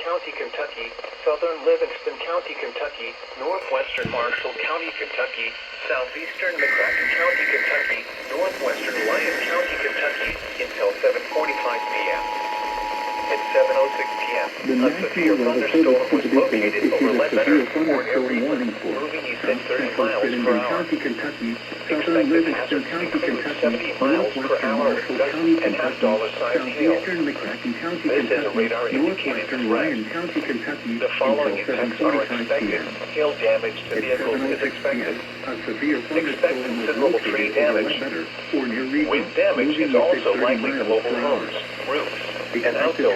County, Kentucky, southern Livingston County, Kentucky, northwestern Marshall County, Kentucky, southeastern McCracken County, Kentucky, northwestern Lyon County, Kentucky, until 7:45 p.m. At 7:06 p.m., a severe thunderstorm was located over Ledbetter, or Arizona, moving east at 30 miles per hour. Expected hazard includes 70 miles per hour and half dollar-sized hail. This is a radar-indicated threat. The following effects are expected. Hail damage to vehicles is expected. Expect considerable tree damage. Wind damage is also likely to mobile homes, roofs, and outbuildings.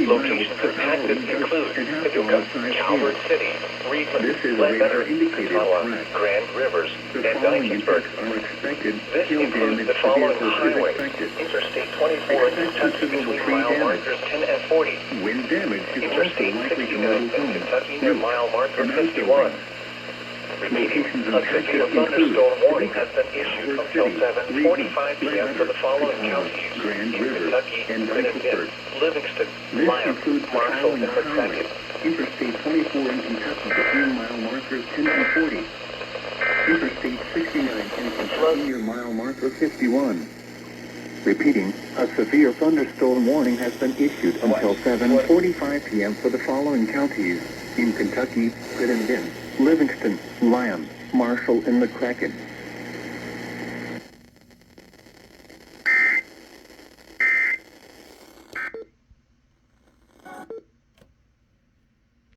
Locations impacted include Paducah, Calvert City, Reedland, Ledbetter, Catawba, Grand Rivers, and Dykersburg. This includes the following highways: Interstate 24 in Kentucky between mile markers 10 and 40. Interstate 69 in Kentucky near mile marker 51. Repeating, a severe thunderstorm warning has been issued until 7:45 p.m. for the following counties: in Kentucky, Benton, Livingston, Lyon, Marshall, and McCracken. Interstate 24 in Kentucky between mile markers 10 and 40. Interstate 69 in Kentucky near mile marker 51. Repeating, a severe thunderstorm warning has been issued until 7:45 p.m. for the following counties: in Kentucky, Benton, Livingston, Lyon, Marshall, and McCracken.